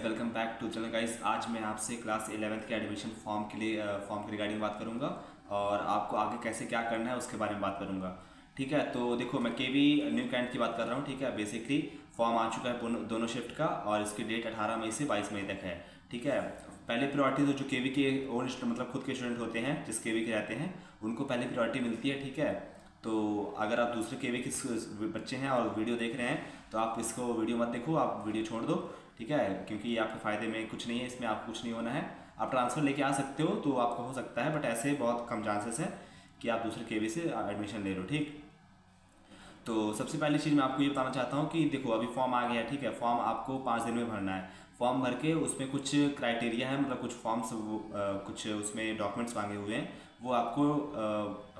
Welcome back to channel guys. आज मैं आपसे क्लास 11th के एडमिशन फॉर्म के रिगार्डिंग बात करूंगा और आपको आगे कैसे क्या करना है उसके बारे में बात करूंगा। ठीक है, तो देखो मैं केवी न्यू कैंट की बात कर रहा हूँ। ठीक है, बेसिकली फॉर्म आ चुका है दोनों शिफ्ट का और इसकी डेट 18 मई से 22 मई तक है। ठीक है, पहले प्रायोरिटी तो जो केवी के ओन मतलब खुद के स्टूडेंट होते हैं, जिस केवी के रहते हैं, उनको पहले प्रायोरिटी मिलती है। ठीक है, तो अगर आप दूसरे केवी के बच्चे हैं और वीडियो देख रहे हैं तो आप इसको वीडियो मत देखो, आप वीडियो छोड़ दो। ठीक है, क्योंकि ये आपके फ़ायदे में कुछ नहीं है, इसमें आपको कुछ नहीं होना है। आप ट्रांसफ़र लेके आ सकते हो तो आपको हो सकता है, बट ऐसे बहुत कम चांसेस है कि आप दूसरे केवी से एडमिशन ले लो। ठीक, तो सबसे पहली चीज़ मैं आपको ये बताना चाहता हूँ कि देखो अभी फॉर्म आ गया है। ठीक है, फॉर्म आपको 5 दिन में भरना है। फॉर्म भर के उसमें कुछ क्राइटेरिया है, मतलब कुछ फॉर्म्स कुछ उसमें डॉक्यूमेंट्स मांगे हुए हैं, वो आपको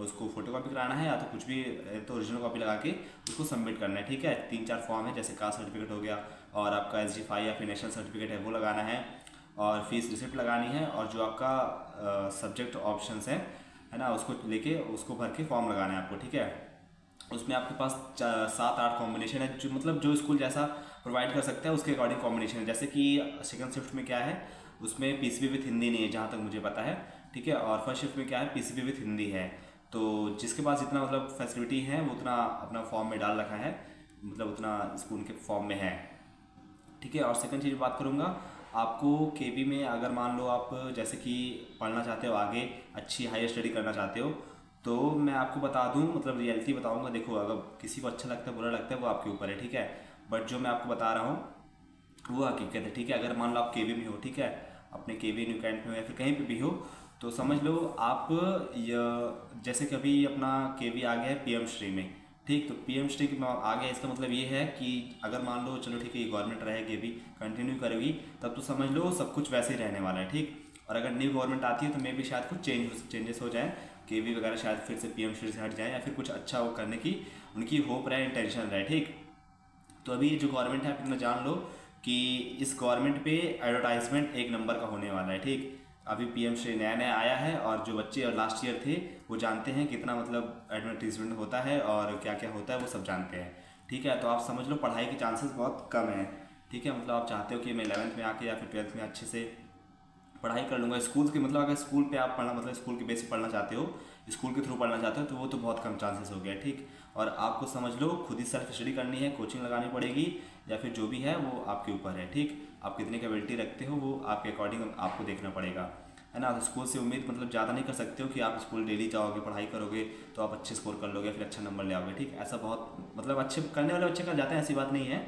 उसको फोटोकॉपी कराना है या तो कुछ भी तो ओरिजिनल कॉपी लगा के उसको सबमिट करना है। ठीक है, 3-4 फॉर्म है, जैसे कास्ट सर्टिफिकेट हो गया और आपका SG5 या फिर नेशनल सर्टिफिकेट है वो लगाना है और फीस रिसिप्ट लगानी है और जो आपका सब्जेक्ट ऑप्शंस है ना, उसको लेके उसको भर के फॉर्म लगाना है आपको। ठीक है, उसमें आपके पास 7-8 कॉम्बिनेशन है, जो मतलब जो स्कूल जैसा प्रोवाइड कर सकता है उसके अकॉर्डिंग कॉम्बिनेशन है। जैसे कि सेकंड शिफ्ट में क्या है, उसमें PCB विथ हिंदी नहीं है जहाँ तक मुझे पता है। ठीक है, और फर्स्ट शिफ्ट में क्या है, PCB विथ हिंदी है। तो जिसके पास जितना मतलब फैसिलिटी है वो उतना अपना फॉर्म में डाल रखा है, मतलब उतना स्कूल के फॉर्म में है। ठीक है, और सेकंड चीज़ बात करूँगा, आपको केवी में अगर मान लो आप जैसे कि पढ़ना चाहते हो, आगे अच्छी हायर स्टडी करना चाहते हो, तो मैं आपको बता दूं, मतलब रियलिटी बताऊंगा। देखो अगर किसी को अच्छा लगता है बुरा लगता है वो आपके ऊपर है। ठीक है, बट जो मैं आपको बता रहा हूँ वो हकीकत है। ठीक है, अगर मान लो आप केवी में हो, ठीक है, अपने केवी न्यू कैंट में हो या फिर कहीं पे भी हो, तो समझ लो आप जैसे कि अभी अपना केवी आ गया है PM श्री में। ठीक, तो PM श्री में आ गया, इसका मतलब ये है कि अगर मान लो चलो ठीक है ये गवर्नमेंट रहेगी अभी कंटिन्यू करेगी, तब तो समझ लो सब कुछ वैसे ही रहने वाला है। ठीक, और अगर न्यू गवर्नमेंट आती है तो मे भी शायद कुछ चेंजेस हो जाए, केवी वगैरह शायद फिर से PM श्री से हट जाए या फिर कुछ अच्छा वो करने की उनकी होप रहे, इंटेंशन रहे। ठीक, तो अभी जो गवर्नमेंट है आप इतना जान लो कि इस गवर्नमेंट पे एडवर्टाइजमेंट एक नंबर का होने वाला है। ठीक, अभी PM श्री नया नया आया है और जो बच्चे और लास्ट ईयर थे वो जानते हैं कितना मतलब एडवर्टीजमेंट होता है और क्या क्या होता है वो सब जानते हैं। ठीक है, तो आप समझ लो पढ़ाई के चांसेस बहुत कम हैं। ठीक है, मतलब आप चाहते हो कि मैं 11th में आके या फिर 12th में अच्छे से पढ़ाई कर लूँगा स्कूल के, मतलब अगर स्कूल पे आप पढ़ना मतलब स्कूल के बेस पे पढ़ना चाहते हो, स्कूल के थ्रू पढ़ना चाहते हो, तो वो तो बहुत कम चांसेस हो गया। ठीक, और आपको समझ लो खुद ही सेल्फ स्टडी करनी है, कोचिंग लगानी पड़ेगी या फिर जो भी है वो आपके ऊपर है। ठीक, आप कितनी कैपेबिलिटी रखते हो वो आपके अकॉर्डिंग आपको देखना पड़ेगा, है ना। तो स्कूल से उम्मीद मतलब ज़्यादा नहीं कर सकते हो कि आप स्कूल डेली जाओगे पढ़ाई करोगे तो आप अच्छे स्कोर कर लोगे फिर अच्छा नंबर ले आओगे। ठीक, ऐसा बहुत मतलब अच्छे करने वाले बच्चे कर जाते हैं, ऐसी बात नहीं है,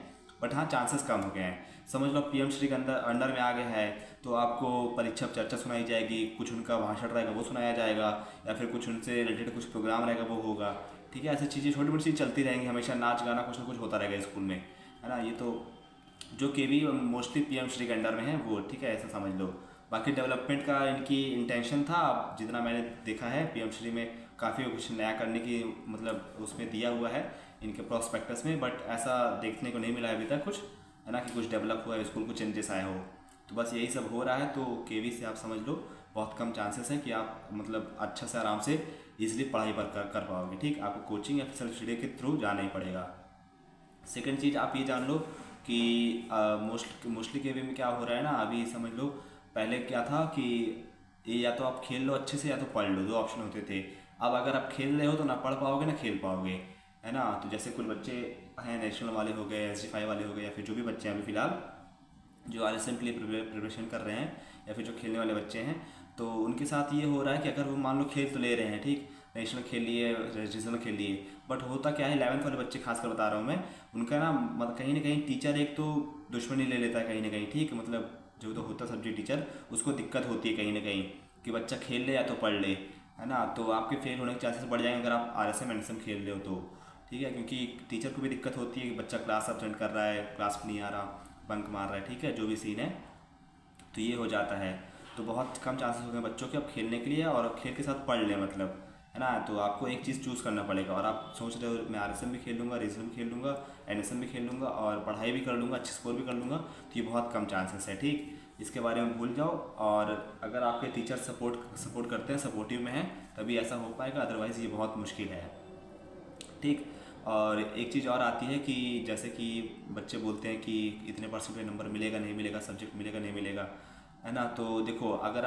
बट हाँ चांसेस कम हो गए हैं। समझ लो PM श्री के अंडर में आ गया है तो आपको परीक्षा पे चर्चा सुनाई जाएगी, कुछ उनका भाषण रहेगा वो सुनाया जाएगा या फिर कुछ उनसे रिलेटेड कुछ प्रोग्राम रहेगा वो होगा। ठीक है, ऐसी चीज़ें छोटी मोटी चीज़ चलती रहेंगी, हमेशा नाच गाना कुछ ना कुछ होता रहेगा स्कूल में, है ना। ये तो जो केवी मोस्टली PM श्री के अंडर में है वो। ठीक है, ऐसा समझ लो। बाकी डेवलपमेंट का इनकी इंटेंशन था, जितना मैंने देखा है PM श्री में काफ़ी कुछ नया करने की मतलब उसमें दिया हुआ है इनके प्रोस्पेक्टस में, बट ऐसा देखने को नहीं मिला है अभी तक कुछ, है ना, कि कुछ डेवलप हुआ है स्कूल को चेंजेस आए हो। तो बस यही सब हो रहा है। तो केवी से आप समझ लो बहुत कम चांसेस है कि आप मतलब अच्छा से आराम से इजीली पढ़ाई पर कर पाओगे। ठीक, आपको कोचिंग या फिर सेल्फ स्टडी के थ्रू जाना ही पड़ेगा। सेकंड चीज़ आप ये जान लो कि मोस्टली केवी में क्या हो रहा है ना, अभी समझ लो पहले क्या था कि ये या तो आप खेल लो अच्छे से या तो पढ़ लो, दो ऑप्शन होते थे। अब अगर आप खेल रहे हो तो ना पढ़ पाओगे ना खेल पाओगे, है ना। तो जैसे कुछ बच्चे हैं नेशनल वाले हो गए, SG5 वाले हो गए, या फिर जो भी बच्चे हैं अभी फ़िलहाल जो RSM के लिए प्रिपरेशन कर रहे हैं या फिर जो खेलने वाले बच्चे हैं, तो उनके साथ ये हो रहा है कि अगर वो मान लो खेल तो ले रहे हैं, ठीक, नेशनल खेल लिए, रीजनल खेल लिए, बट होता क्या है 11th वाले बच्चे खासकर बता रहा हूँ मैं, उनका ना मतलब कहीं ना कहीं टीचर एक तो दुश्मनी ले लेता है कहीं ना कहीं। ठीक, मतलब जो तो होता सब्जेक्ट टीचर उसको दिक्कत होती है कहीं ना कहीं कि बच्चा खेल ले या तो पढ़ ले, है ना। तो आपके फेल होने के चांसेस बढ़ जाएंगे अगर आप RSM NSM खेल रहे हो तो। ठीक है, क्योंकि टीचर को भी दिक्कत होती है कि बच्चा क्लास अटेंड कर रहा है, क्लास में नहीं आ रहा, बंक मार रहा है, ठीक है, जो भी सीन है, तो ये हो जाता है। तो बहुत कम चांसेस हो गए बच्चों के अब खेलने के लिए और खेल के साथ पढ़ लें, मतलब, है ना। तो आपको एक चीज़ चूज़ करना पड़ेगा और आप सोच रहे हो मैं RSM भी खेल लूँगा, रीजनल भी खेल लूँगा, NSM भी खेल लूँगा और पढ़ाई भी कर लूँगा, अच्छे स्कोर भी कर लूँगा, तो ये बहुत कम चांसेस है। ठीक, इसके बारे में भूल जाओ। और अगर आपके टीचर सपोर्ट करते हैं, सपोर्टिव में हैं, तभी ऐसा हो पाएगा, अदरवाइज़ ये बहुत मुश्किल है। ठीक, और एक चीज़ और आती है कि जैसे कि बच्चे बोलते हैं कि इतने परसेंट नंबर मिलेगा नहीं मिलेगा, सब्जेक्ट मिलेगा नहीं मिलेगा, है ना। तो देखो अगर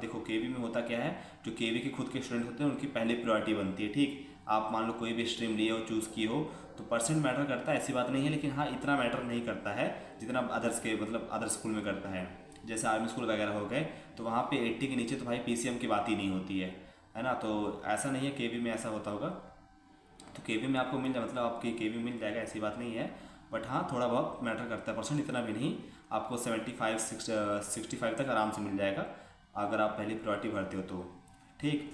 देखो केवी में होता क्या है, जो केवी के खुद के स्टूडेंट होते हैं उनकी पहले प्रायोरिटी बनती है, ठीक। आप मान लो कोई भी स्ट्रीम लिए हो, चूज़ किए हो, तो परसेंट मैटर करता है ऐसी बात नहीं है, लेकिन हाँ इतना मैटर नहीं करता है जितना अदर्स के मतलब अदर स्कूल में करता है। जैसे आर्मी स्कूल वगैरह हो गए तो वहाँ पे 80 के नीचे तो भाई पीसीएम की बात ही नहीं होती है ना। तो ऐसा नहीं है केवी में ऐसा होता होगा। तो केवी में आपको मिल जाए, मतलब आपकी केवी मिल जाएगा, ऐसी बात नहीं है। बट हाँ थोड़ा बहुत मैटर करता है, परसेंट इतना भी नहीं। आपको 65 तक आराम से मिल जाएगा अगर आप पहली प्रायोरिटी भरते हो तो, ठीक।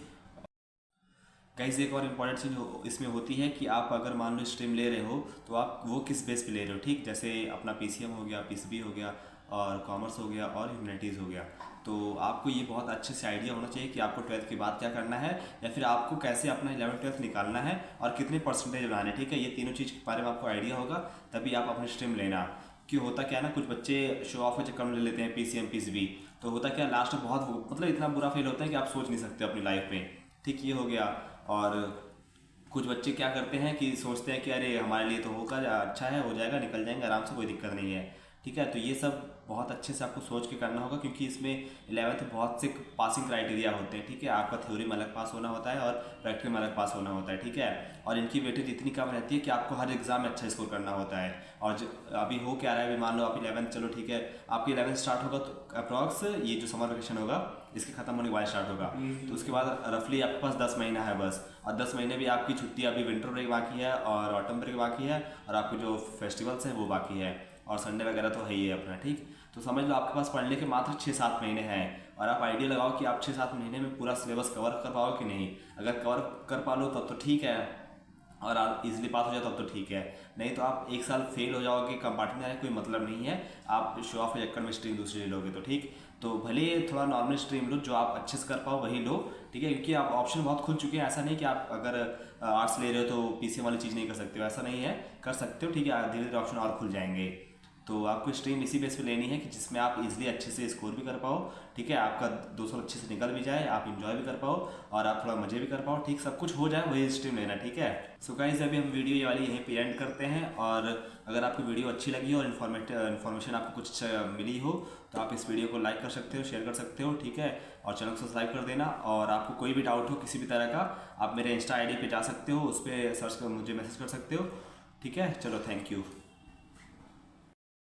गाइस एक और इम्पॉर्टेंट चीज़ इसमें होती है कि आप अगर मान लो स्ट्रीम ले रहे हो तो आप वो किस बेस पे ले रहे हो, ठीक। जैसे अपना पीसीएम हो गया, पीसीबी हो गया, और कॉमर्स हो गया, और ह्यूमैनिटीज़ हो गया। तो आपको ये बहुत अच्छे से आइडिया होना चाहिए कि आपको 12th के बाद क्या करना है, या फिर आपको कैसे अपना 11th-12th निकालना है और कितने परसेंटेज लाने हैं, ठीक है। ये तीनों चीज़ के बारे में आपको आइडिया होगा तभी आप अपनी स्ट्रीम लेना। क्यों होता क्या है ना, कुछ बच्चे शो ऑफ के चक्कर में ले लेते हैं पीसीएम पीसीबी, तो होता क्या लास्ट में बहुत मतलब इतना बुरा फील होता है कि आप सोच नहीं सकते अपनी लाइफ में, ठीक। ये हो गया। और कुछ बच्चे क्या करते हैं कि सोचते हैं कि अरे हमारे लिए तो होगा, अच्छा है, हो जाएगा, निकल जाएंगे आराम से, कोई दिक्कत नहीं है, ठीक है। तो ये सब बहुत अच्छे से आपको सोच के करना होगा, क्योंकि इसमें 11th में बहुत से पासिंग क्राइटेरिया होते हैं, ठीक है। आपका थ्योरी में अलग पास होना होता है और प्रैक्टिकल में अलग पास होना होता है, ठीक है। और इनकी वेटेज इतनी कम रहती है कि आपको हर एग्जाम में अच्छा स्कोर करना होता है। और अभी हो क्या रहा है, अभी मान लो आप 11th, चलो ठीक है, आपकी 11th स्टार्ट होगा तो अप्रॉक्स ये जो समर वेकेशन होगा इसके खत्म होने के बाद स्टार्ट होगा, तो उसके बाद रफली आपके पास 10 महीना है बस। और 10 महीने भी आपकी छुट्टी, अभी विंटर ब्रेक बाकी है और ऑटम ब्रेक बाकी है, और आपके जो फेस्टिवल्स हैं वो बाकी है, और संडे वगैरह तो है ही है अपना, ठीक। तो समझ लो आपके पास पढ़ने के मात्र 6-7 महीने हैं, और आप आइडिया लगाओ कि आप 6-7 महीने में पूरा सिलेबस कवर कर पाओ कि नहीं। अगर कवर कर पा लो तब तो ठीक है, और आप इजीली पास हो जाए तब तो ठीक है, नहीं तो आप एक साल फेल हो जाओगे, कंपार्टमेंट में कोई मतलब नहीं है। आप शो ऑफ के चक्कर में स्ट्रीम दूसरी ले लोगे तो, ठीक। तो भले थोड़ा नॉर्मल स्ट्रीम लो, जो आप अच्छे से कर पाओ वही लो, ठीक है। क्योंकि आप ऑप्शन बहुत खुल चुके हैं, ऐसा नहीं कि आप अगर आर्ट्स ले रहे हो तो पीसीएम वाली चीज़ नहीं कर सकते हो, ऐसा नहीं है, कर सकते हो, ठीक है। धीरे धीरे ऑप्शन और खुल जाएंगे। तो आपको स्ट्रीम इसी बेस पे लेनी है कि जिसमें आप इजीली अच्छे से स्कोर भी कर पाओ, ठीक है। आपका 200 अच्छे से निकल भी जाए, आप इंजॉय भी कर पाओ, और आप थोड़ा मजे भी कर पाओ, ठीक। सब कुछ हो जाए वही स्ट्रीम लेना, ठीक है। सो गाइस अभी हम वीडियो ये वाली यहीं पे एंड करते हैं। और अगर आपको वीडियो अच्छी लगी हो और इन्फॉर्मेशन आपको कुछ मिली हो तो आप इस वीडियो को लाइक कर सकते हो, शेयर कर सकते हो, ठीक है। और चैनल को सब्सक्राइब कर देना। और आपको कोई भी डाउट हो किसी भी तरह का, आप मेरे इंस्टा आईडी पे जा सकते हो, उस पर सर्च कर मुझे मैसेज कर सकते हो, ठीक है। चलो थैंक यू।